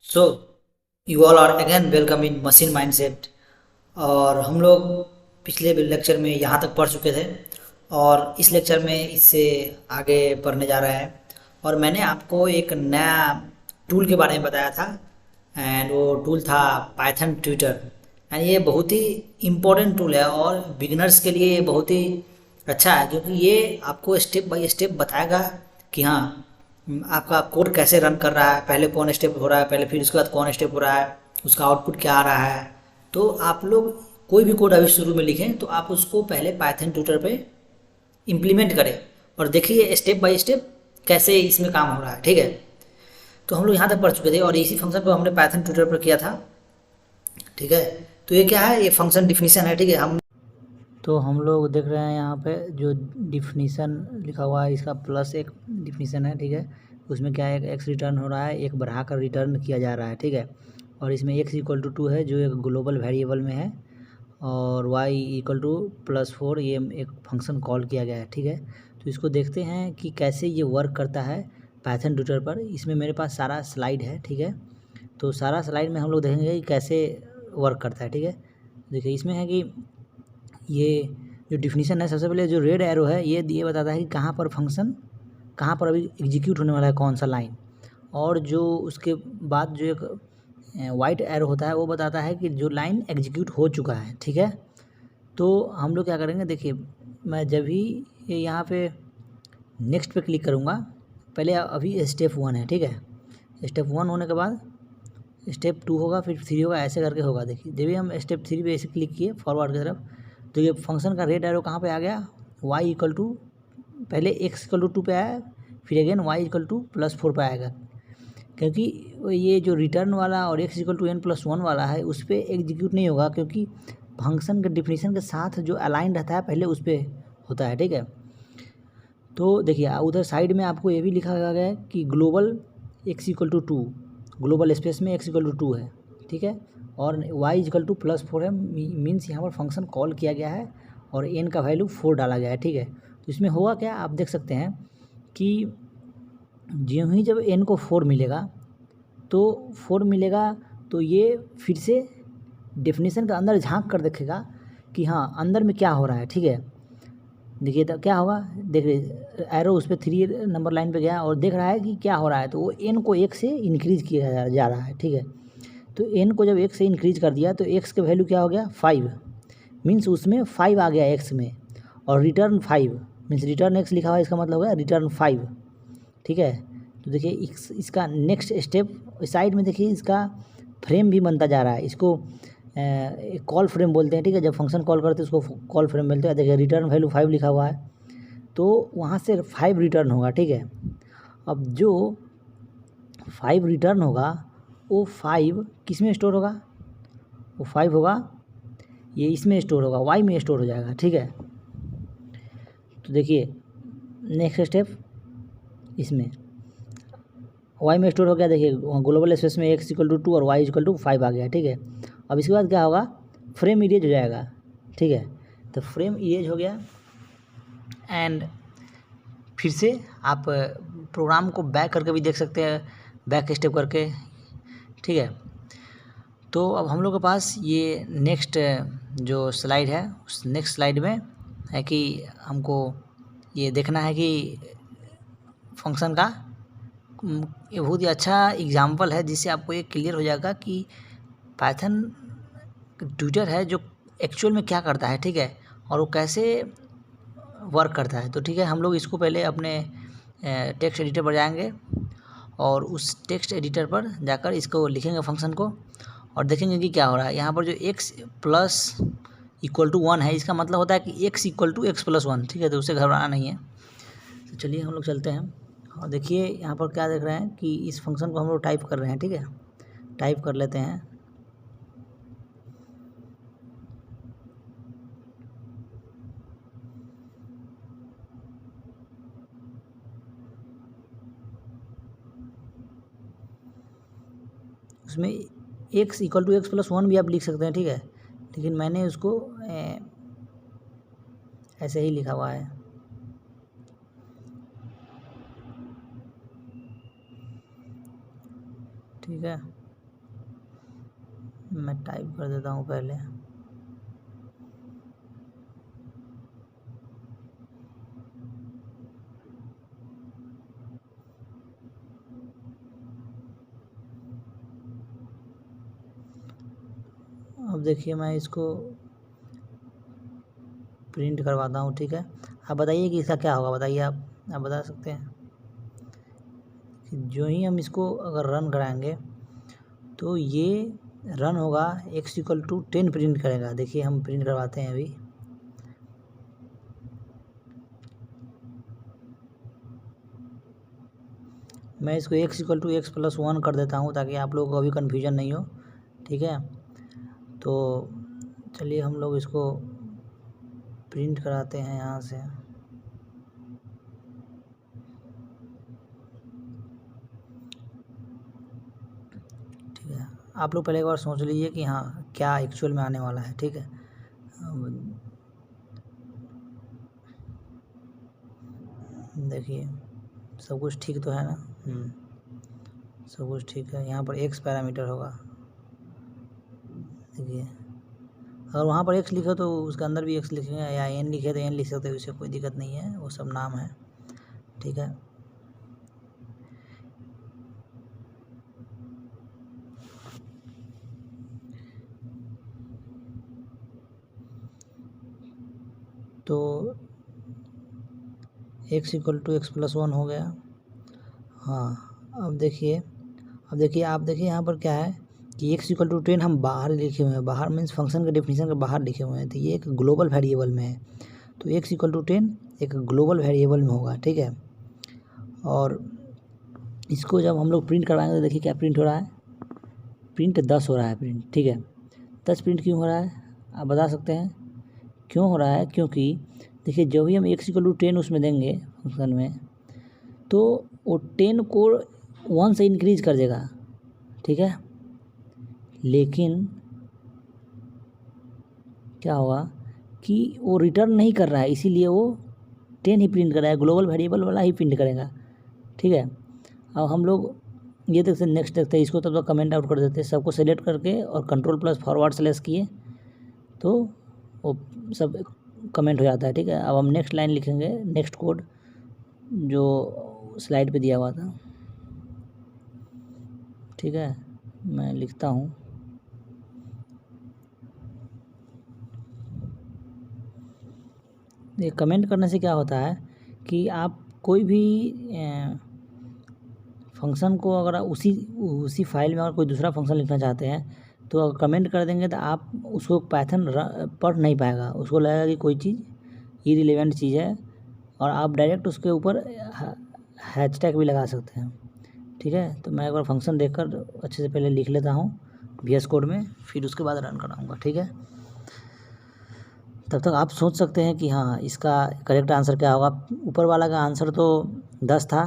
So you all are again welcome in machine mindset. और हम लोग पिछले लेक्चर में यहाँ तक पढ़ चुके थे और इस लेक्चर में इससे आगे पढ़ने जा रहे हैं। और मैंने आपको एक नया टूल के बारे में बताया था एंड वो टूल था पाइथन ट्यूटर। एंड ये बहुत ही इम्पोर्टेंट टूल है और बिगिनर्स के लिए ये बहुत ही अच्छा है, क्योंकि ये आपको स्टेप बाय स्टेप बताएगा कि हाँ आपका कोड कैसे रन कर रहा है, पहले कौन स्टेप हो रहा है, पहले फिर उसके बाद कौन स्टेप हो रहा है, उसका आउटपुट क्या आ रहा है। तो आप लोग कोई भी कोड अभी शुरू में लिखें तो आप उसको पहले पाइथन ट्यूटर पे इम्प्लीमेंट करें और देखिए स्टेप बाय स्टेप कैसे इसमें काम हो रहा है। ठीक है, तो हम लोग यहाँ तक पढ़ चुके थे और इसी फंक्शन को हमने पाइथन ट्यूटर पर किया था। ठीक है, तो ये क्या है, ये फंक्शन डिफिनीशन है। ठीक है, हम लोग देख रहे हैं यहाँ पे जो डिफिनीशन लिखा हुआ है, इसका प्लस एक डिफिनीशन है। ठीक है, उसमें क्या है, एक एक्स रिटर्न हो रहा है, एक बढ़ाकर रिटर्न किया जा रहा है। ठीक है, और इसमें एक्स इक्वल टू 2 है जो एक ग्लोबल वेरिएबल में है, और वाई इक्वल टू +4 ये एक फंक्शन कॉल किया गया है। ठीक है, तो इसको देखते हैं कि कैसे ये वर्क करता है पाइथन ट्यूटर पर। इसमें मेरे पास सारा स्लाइड है। ठीक है, तो सारा स्लाइड में हम लोग देखेंगे कि कैसे वर्क करता है। ठीक है, देखिए इसमें है कि ये जो डिफिनीशन है, सबसे पहले जो रेड एरो है ये बताता है कि कहाँ पर फंक्शन, कहाँ पर अभी एग्जीक्यूट होने वाला है, कौन सा लाइन। और जो उसके बाद जो एक वाइट एरो होता है वो बताता है कि जो लाइन एग्जीक्यूट हो चुका है। ठीक है, तो हम लोग क्या करेंगे, देखिए मैं जब भी यहाँ पे नेक्स्ट पे क्लिक करूँगा, पहले अभी स्टेप 1 है। ठीक है, स्टेप 1 होने के बाद स्टेप 2 होगा, फिर 3 होगा, ऐसे करके होगा। देखिए जब भी हम स्टेप 3 पे ऐसे क्लिक किए फॉरवर्ड की तरफ, तो ये फंक्शन का रेड एरो कहाँ पे आ गया, वाई इक्वल टू, पहले एक्स इक्वल टू 2 पे आया, फिर अगेन वाई इक्वल टू +4 पे आएगा। क्योंकि ये जो रिटर्न वाला और एक्स इक्वल टू n+1 वाला है उस पर एग्जीक्यूट नहीं होगा, क्योंकि फंक्शन के डिफिनीशन के साथ जो अलाइन रहता है पहले उस पर होता है। ठीक है, तो देखिए उधर साइड में आपको ये भी लिखा गया है कि global x equal to 2, global space में एक्स इक्वल टू 2 है। ठीक है, और वाई इक्वल टू +4 है, मीन्स यहाँ पर फंक्शन कॉल किया गया है और एन का वैल्यू 4 डाला गया है। ठीक है, तो इसमें होगा क्या, आप देख सकते हैं कि ज्यों ही जब एन को 4 मिलेगा तो 4 मिलेगा तो ये फिर से डेफिनेशन के अंदर झांक कर देखेगा कि हाँ अंदर में क्या हो रहा है। ठीक है, देखिए तो क्या होगा, देखिए एरो उस पर 3 नंबर लाइन पे गया और देख रहा है कि क्या हो रहा है, तो वो एन को 1 से इंक्रीज़ किया जा रहा है। ठीक है, तो एन को जब 1 से इंक्रीज़ कर दिया तो एक्स का वैल्यू क्या हो गया, 5, मीन्स उसमें 5 आ गया एक्स में, और रिटर्न 5 मीन्स रिटर्न एक्स लिखा हुआ है, इसका मतलब होगा रिटर्न 5। ठीक है, तो देखिए इसका नेक्स्ट स्टेप साइड में देखिए इसका फ्रेम भी बनता जा रहा है, इसको कॉल फ्रेम बोलते हैं। ठीक है, जब फंक्शन कॉल करते हैं उसको कॉल फ्रेम बोलते हैं। देखिए रिटर्न वैल्यू 5 लिखा हुआ है, तो वहाँ से 5 रिटर्न होगा। ठीक है, अब जो 5 रिटर्न होगा वो 5 किस में स्टोर होगा, वो 5 होगा ये इसमें स्टोर होगा, वाई में स्टोर हो जाएगा। ठीक है, तो देखिए नेक्स्ट स्टेप इसमें वाई में स्टोर हो गया। देखिए ग्लोबल स्पेस में एक्स इक्वल टू 2 और वाई इक्वल टू 5 आ गया। ठीक है, अब इसके बाद क्या होगा, फ्रेम इरेज हो जाएगा। ठीक है, तो फ्रेम इरेज हो गया एंड फिर से आप प्रोग्राम को बैक करके भी देख सकते हैं, बैक स्टेप करके। ठीक है, तो अब हम लोग के पास ये नेक्स्ट जो स्लाइड है उस नेक्स्ट स्लाइड में है कि हमको ये देखना है कि फंक्शन का ये बहुत ही अच्छा एग्जाम्पल है जिससे आपको ये क्लियर हो जाएगा कि पाइथन ट्यूटर है जो एक्चुअल में क्या करता है। ठीक है, और वो कैसे वर्क करता है। तो ठीक है, हम लोग इसको पहले अपने टेक्स्ट एडिटर पर जाएंगे और उस टेक्स्ट एडिटर पर जाकर इसको लिखेंगे फंक्शन को और देखेंगे कि क्या हो रहा है। यहाँ पर जो x प्लस इक्वल टू 1 है, इसका मतलब होता है कि x इक्वल टू x+1। ठीक है, तो उससे घबराना नहीं है। तो चलिए हम लोग चलते हैं और देखिए यहाँ पर क्या देख रहे हैं कि इस फंक्शन को हम लोग टाइप कर रहे हैं। ठीक है, टाइप कर लेते हैं। उसमें x इक्वल टू x+1 भी आप लिख सकते हैं। ठीक है, लेकिन मैंने उसको ऐसे ही लिखा हुआ है। ठीक है, मैं टाइप कर देता हूँ पहले। अब देखिए मैं इसको प्रिंट करवाता हूँ, ठीक है। आप बताइए कि इसका क्या होगा, बताइए आप बता सकते हैं कि जो ही हम इसको अगर रन कराएंगे तो ये रन होगा x=10 प्रिंट करेगा। देखिए हम प्रिंट करवाते हैं अभी। मैं इसको x=x+1 कर देता हूँ ताकि आप लोगों को अभी कन्फ्यूजन नहीं हो, ठीक है। तो चलिए हम लोग इसको प्रिंट कराते हैं यहाँ से। ठीक है, आप लोग पहले एक बार सोच लीजिए कि हाँ क्या एक्चुअल में आने वाला है, ठीक है। देखिए सब कुछ ठीक तो है ना। सब कुछ ठीक है। यहाँ पर x पैरामीटर होगा, देखिए अगर वहाँ पर x लिखो तो उसके अंदर भी x लिखेंगे, या n लिखे तो n लिख सकते हैं, उससे कोई दिक्कत नहीं है, वो सब नाम है, ठीक है। तो x=x+1 हो गया। हाँ अब देखिए आप देखिए यहाँ पर क्या है कि x=10 हम बाहर लिखे हुए हैं। बाहर मीन्स फंक्शन के डेफिनेशन के बाहर लिखे हुए हैं, तो ये एक ग्लोबल वेरिएबल में है। तो x=10 एक ग्लोबल वेरिएबल में होगा, ठीक है। और इसको जब हम लोग प्रिंट करवाएंगे तो देखिए क्या प्रिंट हो रहा है, प्रिंट 10 हो रहा है प्रिंट, ठीक है। 10 प्रिंट क्यों हो रहा है आप बता सकते हैं क्यों हो रहा है? क्योंकि देखिए जब भी हम x=10 उसमें देंगे फंक्शन में, तो वो 10 को 1 से इंक्रीज कर देगा, ठीक है। लेकिन क्या होगा कि वो रिटर्न नहीं कर रहा है, इसीलिए वो 10 ही प्रिंट कर रहा है, ग्लोबल वेरिएबल वाला ही प्रिंट करेगा, ठीक है। अब हम लोग ये देखते हैं, नेक्स्ट देखते हैं इसको, तब तक कमेंट आउट कर देते हैं। सबको सेलेक्ट करके और कंट्रोल+फॉरवर्ड/ किए तो वो सब कमेंट हो जाता है, ठीक है। अब हम नेक्स्ट लाइन लिखेंगे, नेक्स्ट कोड जो स्लाइड पे दिया हुआ था, ठीक है। मैं लिखता हूँ, ये कमेंट करने से क्या होता है कि आप कोई भी फंक्शन को अगर उसी फाइल में अगर कोई दूसरा फंक्शन लिखना चाहते हैं तो अगर कमेंट कर देंगे तो आप उसको पाइथन पढ़ नहीं पाएगा, उसको लगेगा कि कोई चीज़ इररिलेवेंट चीज़ है, और आप डायरेक्ट उसके ऊपर हैशटैग भी लगा सकते हैं, ठीक है। तो मैं एक बार फंक्शन देखकर अच्छे से पहले लिख लेता हूँ VS कोड में, फिर उसके बाद रन कराऊँगा, ठीक है। तब तक आप सोच सकते हैं कि हाँ इसका करेक्ट आंसर क्या होगा। ऊपर वाला का आंसर तो 10 था।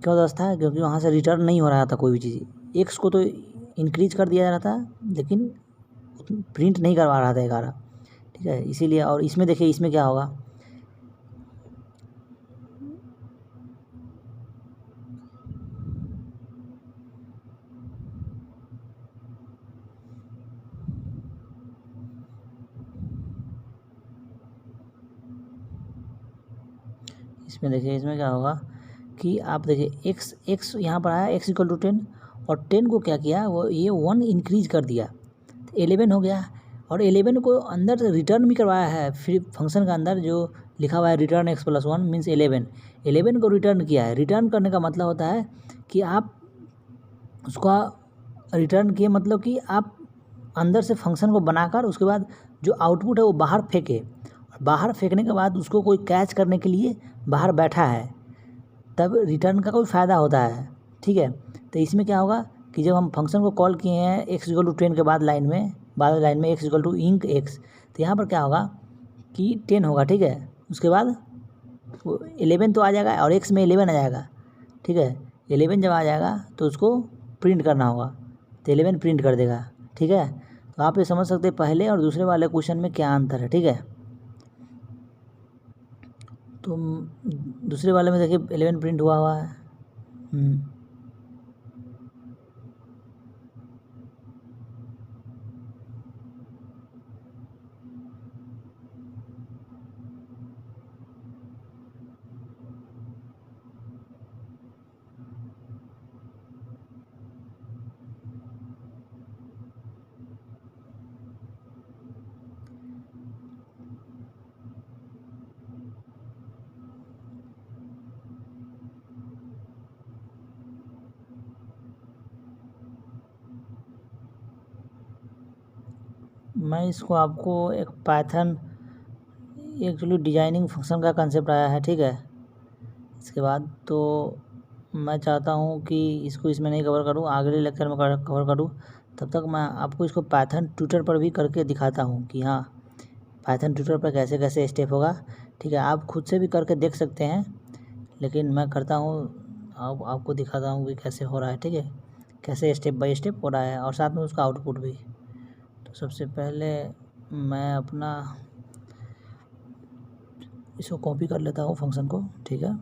क्यों 10 था? क्योंकि वहाँ से रिटर्न नहीं हो रहा था कोई भी चीज़। x को तो इंक्रीज कर दिया जा रहा था लेकिन प्रिंट नहीं करवा रहा था 11, ठीक है, इसीलिए। और इसमें देखिए इसमें क्या होगा, इसमें देखिए इसमें क्या होगा कि आप देखिए x यहाँ पर आया x=10, और 10 को क्या किया, वो ये 1 इंक्रीज कर दिया, 11 हो गया। और 11 को अंदर से रिटर्न भी करवाया है, फिर फंक्शन का अंदर जो लिखा हुआ है रिटर्न x+1 मीन्स 11 को रिटर्न किया है। रिटर्न करने का मतलब होता है कि आप उसका रिटर्न किए, मतलब कि आप अंदर से फंक्शन को बनाकर उसके बाद जो आउटपुट है वो बाहर फेंके, और बाहर फेंकने के बाद उसको कोई कैच करने के लिए बाहर बैठा है, तब रिटर्न का कोई फ़ायदा होता है, ठीक है। तो इसमें क्या होगा कि जब हम फंक्शन को कॉल किए हैं x=10 के बाद लाइन में x=inc, तो यहाँ पर क्या होगा कि 10 होगा, ठीक है। उसके बाद वो 11 तो आ जाएगा और x में 11 आ जाएगा, ठीक है। 11 जब आ जाएगा तो उसको प्रिंट करना होगा, तो 11 प्रिंट कर देगा, ठीक है। तो आप ये समझ सकते हैं पहले और दूसरे वाले क्वेश्चन में क्या अंतर है, ठीक है। तो दूसरे वाले में देखिए 11 प्रिंट हुआ है। मैं इसको आपको एक पाइथन एक्चुअली डिजाइनिंग फंक्शन का कंसेप्ट आया है, ठीक है। इसके बाद तो मैं चाहता हूँ कि इसको इसमें नहीं कवर करूँ, अगले लेक्चर में कवर करूँ। तब तक मैं आपको इसको पाइथन ट्यूटर पर भी करके दिखाता हूँ कि हाँ पाइथन ट्यूटर पर कैसे कैसे स्टेप होगा, ठीक है। आप खुद से भी करके देख सकते हैं, लेकिन मैं करता हूँ आपको दिखाता हूँ कि कैसे हो रहा है, ठीक है, कैसे स्टेप बाय स्टेप हो रहा है और साथ में उसका आउटपुट भी। तो सबसे पहले मैं अपना इसको कॉपी कर लेता हूँ फंक्शन को, ठीक है,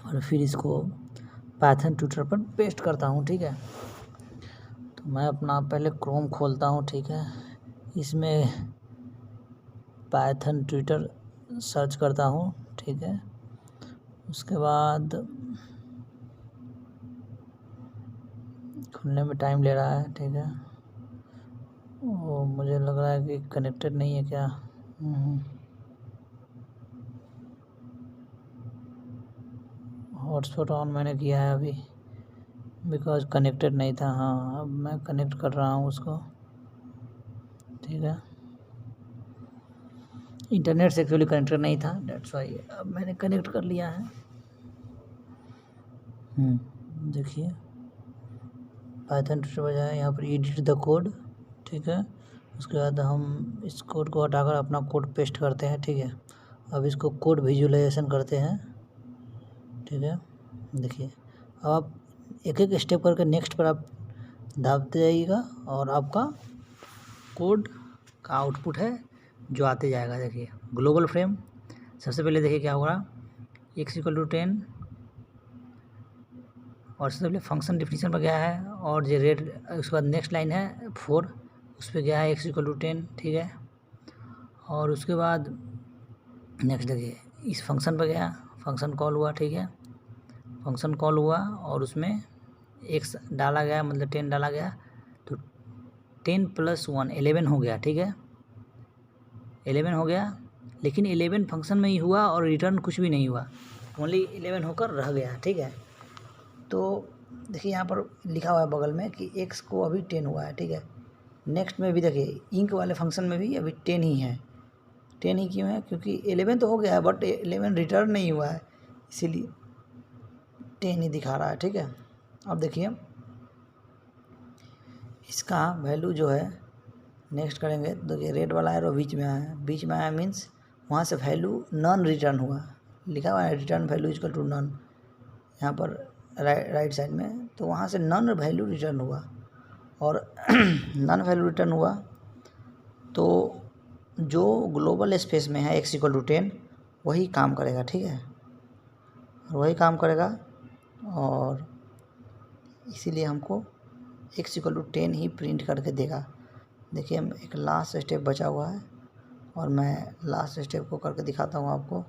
और फिर इसको पाइथन ट्यूटर पर पेस्ट करता हूँ, ठीक है। तो मैं अपना पहले क्रोम खोलता हूँ, ठीक है, इसमें पाइथन ट्यूटर सर्च करता हूँ, ठीक है। उसके बाद खुलने में टाइम ले रहा है, ठीक है। वो मुझे लग रहा है कि कनेक्टेड नहीं है क्या। हॉटस्पॉट ऑन मैंने किया है अभी, बिकॉज कनेक्टेड नहीं था। हाँ अब मैं कनेक्ट कर रहा हूँ उसको, ठीक है। इंटरनेट से एक्चुअली कनेक्टेड नहीं था, डेट्स वाई अब मैंने कनेक्ट कर लिया है। देखिए पाइथन ट्यूटर बजाय यहाँ पर एडिट द कोड, ठीक है। उसके बाद हम इस कोड को हटाकर अपना कोड पेस्ट करते हैं, ठीक है। अब इसको कोड विजुअलाइजेशन करते हैं, ठीक है। देखिए अब आप एक एक स्टेप करके नेक्स्ट पर आप दाबते जाइएगा और आपका कोड का आउटपुट है जो आते जाएगा। देखिए ग्लोबल फ्रेम सबसे पहले देखिए क्या होगा, x=10 और सबसे पहले फंक्शन डिफिनीशन पर गया है और ये रेड, उसके बाद नेक्स्ट लाइन है 4, उस पर गया है x=10, ठीक है। और उसके बाद नेक्स्ट देखिए इस फंक्शन पर गया, फंक्शन कॉल हुआ, ठीक है। फंक्शन कॉल हुआ और उसमें x डाला गया, मतलब 10 डाला गया, तो 10 + 1 11 हो गया, ठीक है। 11 हो गया, लेकिन 11 फंक्शन में ही हुआ और रिटर्न कुछ भी नहीं हुआ, ओनली 11 होकर रह गया, ठीक है। तो देखिए यहाँ पर लिखा हुआ है बगल में कि x को अभी 10 हुआ है, ठीक है। नेक्स्ट में भी देखिए इंक वाले फंक्शन में भी अभी 10 ही है। 10 ही क्यों है, क्योंकि 11 तो हो गया है बट 11 रिटर्न नहीं हुआ है, इसीलिए 10 ही दिखा रहा है, ठीक है। अब देखिए इसका वैल्यू जो है नेक्स्ट करेंगे, देखिए रेड वाला एरो बीच में आया, बीच में आया मीन्स वहाँ से वैल्यू नन रिटर्न हुआ, लिखा हुआ है return value equal to none यहाँ पर राइट साइड में, तो वहाँ से नन वैल्यू रिटर्न हुआ। और नन वैल्यू रिटर्न हुआ तो जो ग्लोबल स्पेस में है x=10 वही काम करेगा, ठीक है, वही काम करेगा और इसीलिए हमको x=10 ही प्रिंट करके देगा। देखिए हम एक लास्ट स्टेप बचा हुआ है और मैं लास्ट स्टेप को करके दिखाता हूँ आपको।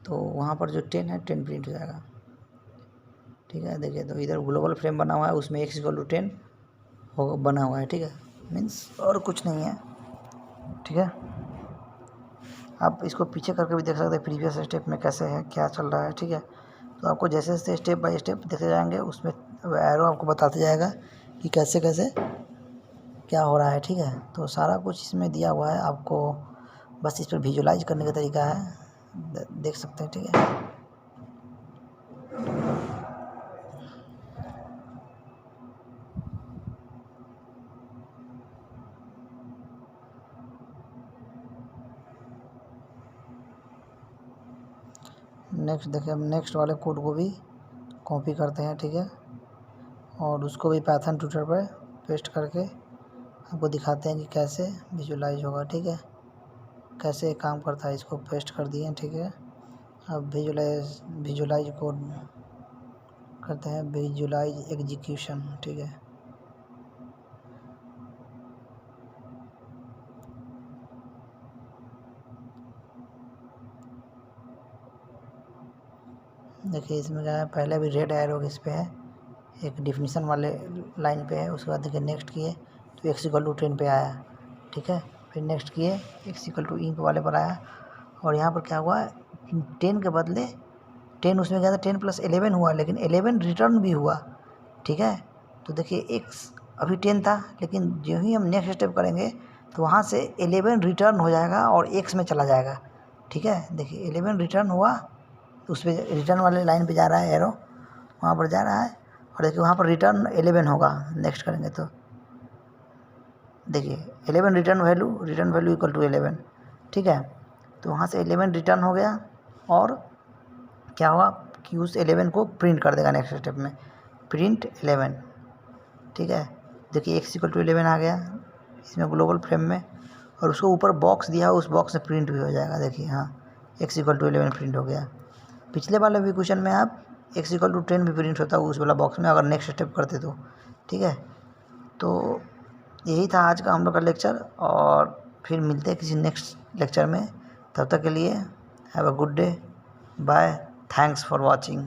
तो वहाँ पर जो 10 है 10 प्रिंट हो जाएगा, ठीक है। देखिए तो इधर ग्लोबल फ्रेम बना हुआ है, उसमें x=10 हो बना हुआ है, ठीक है, मीन्स और कुछ नहीं है, ठीक है। आप इसको पीछे करके भी देख सकते हैं प्रीवियस स्टेप में कैसे है, क्या चल रहा है, ठीक है। तो आपको जैसे जैसे स्टेप बाय स्टेप देखते जाएंगे उसमें एरो आपको बताते जाएगा कि कैसे कैसे क्या हो रहा है, ठीक है। तो सारा कुछ इसमें दिया हुआ है, आपको बस इस पर विजुलाइज करने का तरीका है, देख सकते हैं, ठीक है। नेक्स्ट देखिए हम नेक्स्ट वाले कोड को भी कॉपी करते हैं, ठीक है, और उसको भी पाइथन ट्यूटर पर पेस्ट करके आपको दिखाते हैं कि कैसे विजुलाइज होगा, ठीक है, कैसे काम करता है। इसको पेस्ट कर दिए, ठीक है। अब विजुलाइज कोड करते हैं, विजुलाइज एग्जीक्यूशन, ठीक है। देखिए इसमें क्या है, पहले भी रेड एरो इस पे है, एक डिफिनीशन वाले लाइन पे है, उसके बाद देखिए नेक्स्ट किए तो x=10 पे आया, ठीक है। फिर नेक्स्ट किए x=इंक वाले पर आया और यहाँ पर क्या हुआ, 10 के बदले 10 उसमें गया था, 10 + 11 हुआ, लेकिन 11 रिटर्न भी हुआ, ठीक है। तो देखिए x अभी 10 था, लेकिन जो ही हम नेक्स्ट स्टेप करेंगे तो वहाँ से 11 रिटर्न हो जाएगा और x में चला जाएगा। ठीक है, देखिए 11 रिटर्न हुआ, उस पर रिटर्न वाले लाइन पे जा रहा है एरो, वहाँ पर जा रहा है, और देखिए वहाँ पर रिटर्न 11 होगा नेक्स्ट करेंगे तो। देखिए 11 रिटर्न वैल्यू इक्वल टू 11। ठीक है, तो वहाँ से 11 रिटर्न हो गया, और क्या हुआ कि उस 11 को प्रिंट कर देगा नेक्स्ट स्टेप में, प्रिंट 11। ठीक है, देखिए x इक्वल टू 11 आ गया इसमें ग्लोबल फ्रेम में, और उसको ऊपर बॉक्स दिया, उस बॉक्स में प्रिंट भी हो जाएगा। देखिए हाँ, x इक्वल टू 11 प्रिंट हो गया। पिछले वाले भी क्वेश्चन में आप x इक्वल टू 10 भी प्रिंट होता उस वाला बॉक्स में, अगर नेक्स्ट स्टेप करते तो। ठीक है, तो यही था आज का हम लोग का लेक्चर, और फिर मिलते हैं किसी नेक्स्ट लेक्चर में। तब तक के लिए have a good day, bye, thanks for watching.